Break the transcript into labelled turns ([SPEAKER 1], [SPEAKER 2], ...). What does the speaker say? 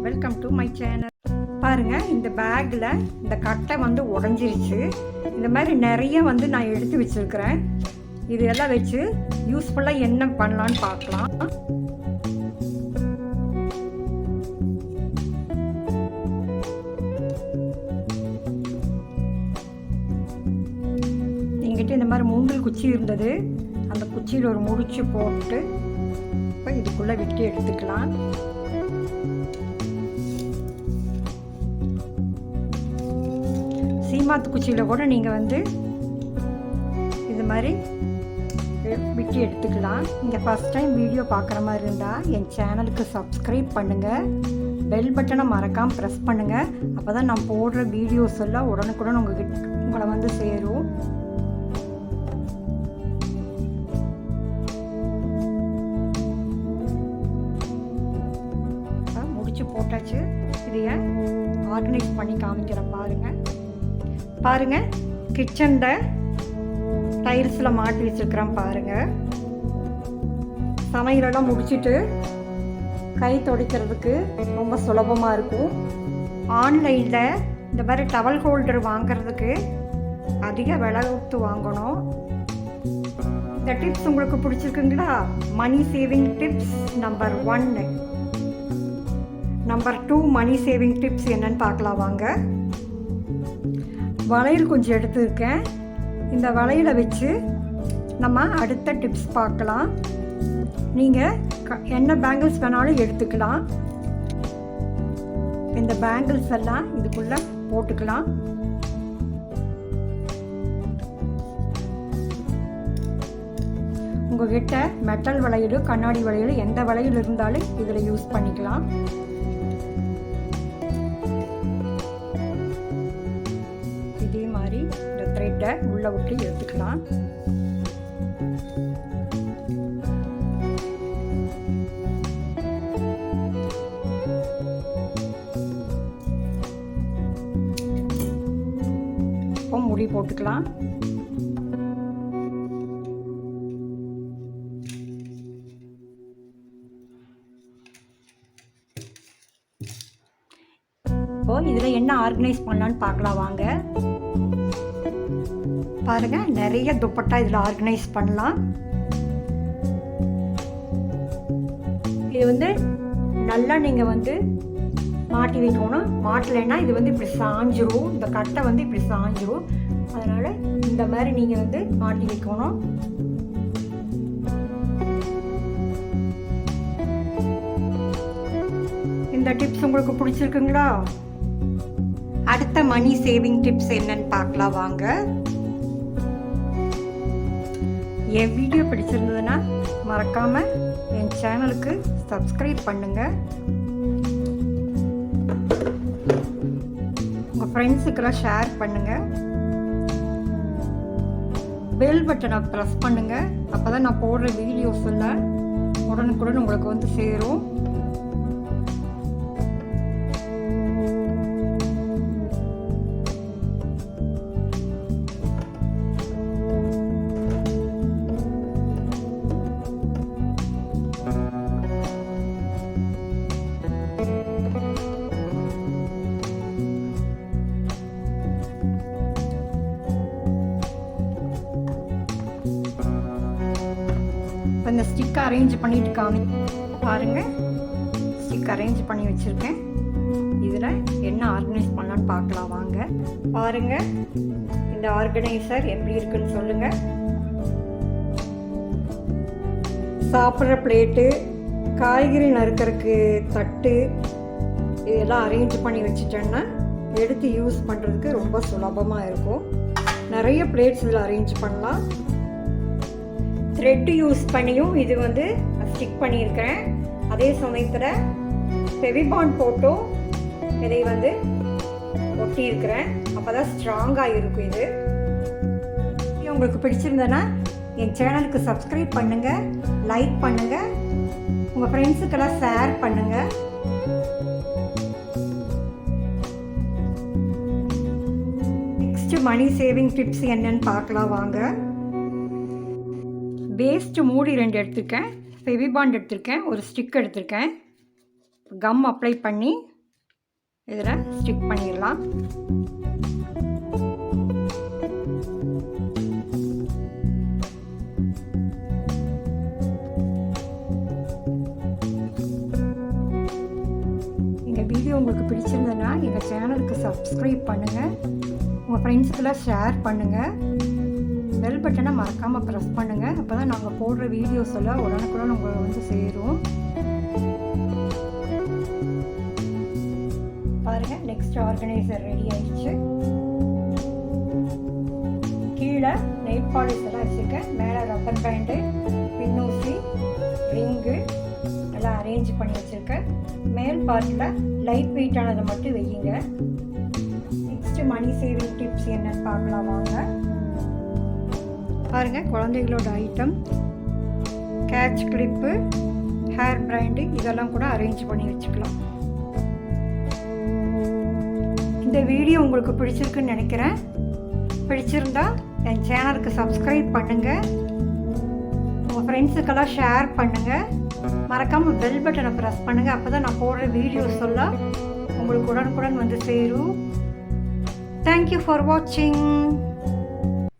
[SPEAKER 1] Welcome to my channel. பாருங்கள், இந்த பேக்கில் இந்த கட்டை வந்து உடஞ்சிருச்சு. இந்த மாதிரி நிறைய வந்து நான் எடுத்து வச்சுருக்கிறேன். இது எல்லாம் வச்சு யூஸ்ஃபுல்லாக என்ன பண்ணலான்னு பார்க்கலாம். என்கிட்ட இந்த மாதிரி மூங்கில் குச்சி இருந்தது. அந்த குச்சியில் ஒரு முடிச்சு போட்டு இப்போ இதுக்குள்ளே விட்டு எடுத்துக்கலாம். சீமாத்து குச்சியில் கூட நீங்கள் வந்து இது மாதிரி விட்டு எடுத்துக்கலாம். நீங்கள் ஃபஸ்ட் டைம் வீடியோ பார்க்குற மாதிரி இருந்தால் என் சேனலுக்கு சப்ஸ்கிரைப் பண்ணுங்கள், பெல் பட்டனை மறக்காமல் ப்ரெஸ் பண்ணுங்கள். அப்போ தான் நான் போடுற வீடியோஸ் எல்லாம் உடனுக்குடன் உங்களை வந்து சேரும். முடிச்சு போட்டாச்சு. இதைய ஆர்கனைஸ் பண்ணி காமிக்கிறேன் பாருங்கள். கிச்சனில் டைல்ஸில் மாட்டி வச்சுருக்கிறேன் பாருங்கள். சமையலெல்லாம் முடிச்சுட்டு கை துடைக்கிறதுக்கு ரொம்ப சுலபமாக இருக்கும். ஆன்லைனில் இந்த மாதிரி டவல் ஹோல்டர் வாங்கிறதுக்கு அதிக விலை கொடுத்து வாங்கணும். இந்த டிப்ஸ் உங்களுக்கு பிடிச்சிருக்குங்களா? Money saving tips number 1. Number 2 money saving tips என்னன்னு பார்க்கலாம் வாங்க. வளையல் கொஞ்சம் எடுத்துருக்கேன். இந்த வளையலை வச்சு நம்ம அடுத்த டிப்ஸ் பார்க்கலாம். நீங்கள் என்ன பேங்கிள்ஸ் வேணாலும் எடுத்துக்கலாம். இந்த பேங்கிள்ஸ் எல்லாம் இதுக்குள்ளே போட்டுக்கலாம். உங்கள்கிட்ட மெட்டல் வளையல், கண்ணாடி வளையல், எந்த வளையல் இருந்தாலும் இதில் யூஸ் பண்ணிக்கலாம். இதே மாதிரி இந்த த்ரெட்டை உள்ளே விட்டு எடுத்துக்கலாம். இப்போ முடி போட்டுக்கலாம். இப்போ இதில் என்ன ஆர்கனைஸ் பண்ணலான்னு பார்க்கலாம் வாங்க. பாருங்கள், நிறைய துப்பட்டா இதில் ஆர்கனைஸ் பண்ணலாம். இது வந்து நல்லா நீங்கள் வந்து மாட்டி வைக்கணும். மாட்டலைன்னா இது வந்து இப்படி சாஞ்சிரும். இந்த கட்டை வந்து இப்படி சாஞ்சிரும். அதனால் இந்த மாதிரி நீங்கள் வந்து மாட்டி வைக்கணும். இந்த டிப்ஸ் உங்களுக்கு பிடிச்சிருக்குங்களா? அடுத்த மணி சேவிங் டிப்ஸ் என்னன்னு பார்க்கலாம் வாங்க. என் வீடியோ பிடிச்சிருந்ததுன்னா மறக்காமல் என் சேனலுக்கு சப்ஸ்கிரைப் பண்ணுங்கள். உங்கள் ஃப்ரெண்ட்ஸுக்கெல்லாம் ஷேர் பண்ணுங்கள். பெல் பட்டனை ப்ரெஸ் பண்ணுங்கள். அப்போ தான் நான் போடுற வீடியோஸ் எல்லாம் உடனுக்குடன் உங்களுக்கு வந்து சேரும். இந்த ஸ்டிக் அரேஞ்ச் பண்ணிட்டு பாருங்கள். ஸ்டிக் அரேஞ்ச் பண்ணி வச்சுருக்கேன். இதில் என்ன ஆர்கனைஸ் பண்ணலான்னு பார்க்கலாம் வாங்க. பாருங்கள், இந்த ஆர்கனைசர் எப்படி இருக்குன்னு சொல்லுங்கள். சாப்பிட்ற பிளேட்டு, காய்கறி நறுக்கிறதுக்கு தட்டு, இதெல்லாம் அரேஞ்ச் பண்ணி வச்சுட்டேன்னா எடுத்து யூஸ் பண்ணுறதுக்கு ரொம்ப சுலபமாக இருக்கும். நிறைய பிளேட்ஸ் இதில் அரேஞ்ச் பண்ணலாம். த்ரெட்டு யூஸ் பண்ணியும் இது வந்து ஸ்டிக் பண்ணியிருக்கிறேன். அதே சமயத்தில் ஃபெவிபாண்ட் போட்டும் இதை வந்து ஒட்டியிருக்கிறேன். அப்போ தான் ஸ்ட்ராங்காக இருக்கும். இது உங்களுக்கு பிடிச்சிருந்ததுன்னா என் சேனலுக்கு சப்ஸ்கிரைப் பண்ணுங்கள், லைக் பண்ணுங்கள், உங்கள் ஃப்ரெண்ட்ஸுக்கெல்லாம் ஷேர் பண்ணுங்கள். நெக்ஸ்ட்டு மணி சேவிங் டிப்ஸ் என்னன்னு பார்க்கலாம் வாங்க. வேஸ்ட்டு மூடி 2 எடுத்திருக்கேன், ஃபெவிபாண்ட் எடுத்திருக்கேன், ஒரு ஸ்டிக் எடுத்திருக்கேன், கம் அப்ளை பண்ணி இதில் ஸ்டிக் பண்ணிடலாம். எங்கள் வீடியோ உங்களுக்கு பிடிச்சிருந்ததுன்னா எங்கள் சேனலுக்கு சப்ஸ்கிரைப் பண்ணுங்கள், உங்கள் ஃப்ரெண்ட்ஸுக்கெல்லாம் ஷேர் பண்ணுங்கள், பெல் பட்டனை மறக்காமல் ப்ரெஸ் பண்ணுங்கள். அப்போ தான் நாங்கள் போடுற வீடியோஸ் எல்லாம் உடனுக்குடன் உங்களுக்கு வந்து சேரும். பாருங்கள், நெக்ஸ்ட் ஆர்கனைசர் ரெடி ஆயிடுச்சு. கீழே நெயில் பாலிஷ் எல்லாம் வச்சுருக்கேன், மேலே ரப்பர் பேண்டு, பின்னூசி, ரிங்கு எல்லாம் அரேஞ்ச் பண்ணி வச்சுருக்கேன். மேல் பார்ட்டில் லைட் வெயிட்டானதை மட்டும் வையுங்க. நெக்ஸ்ட்டு மணி சேவிங் டிப்ஸ் என்னன்னு பார்க்கலாம் வாங்க. பாருங்கள், குழந்தைகளோட ஐட்டம், கேட்ச் கிளிப்பு, ஹேர் பிரைண்டு இதெல்லாம் கூட அரேஞ்ச் பண்ணி வச்சுக்கலாம். இந்த வீடியோ உங்களுக்கு பிடிச்சிருக்குன்னு நினைக்கிறேன். பிடிச்சிருந்தா என் சேனலுக்கு சப்ஸ்கிரைப் பண்ணுங்கள், உங்கள் ஃப்ரெண்ட்ஸுக்கெல்லாம் ஷேர் பண்ணுங்கள், மறக்காமல் பெல் பட்டனை ப்ரெஸ் பண்ணுங்கள். அப்போ தான் நான் போடுற வீடியோஸ் எல்லாம் உங்களுக்கு உடனுக்குடன் வந்து சேரும். தேங்க்யூ ஃபார் வாட்சிங்.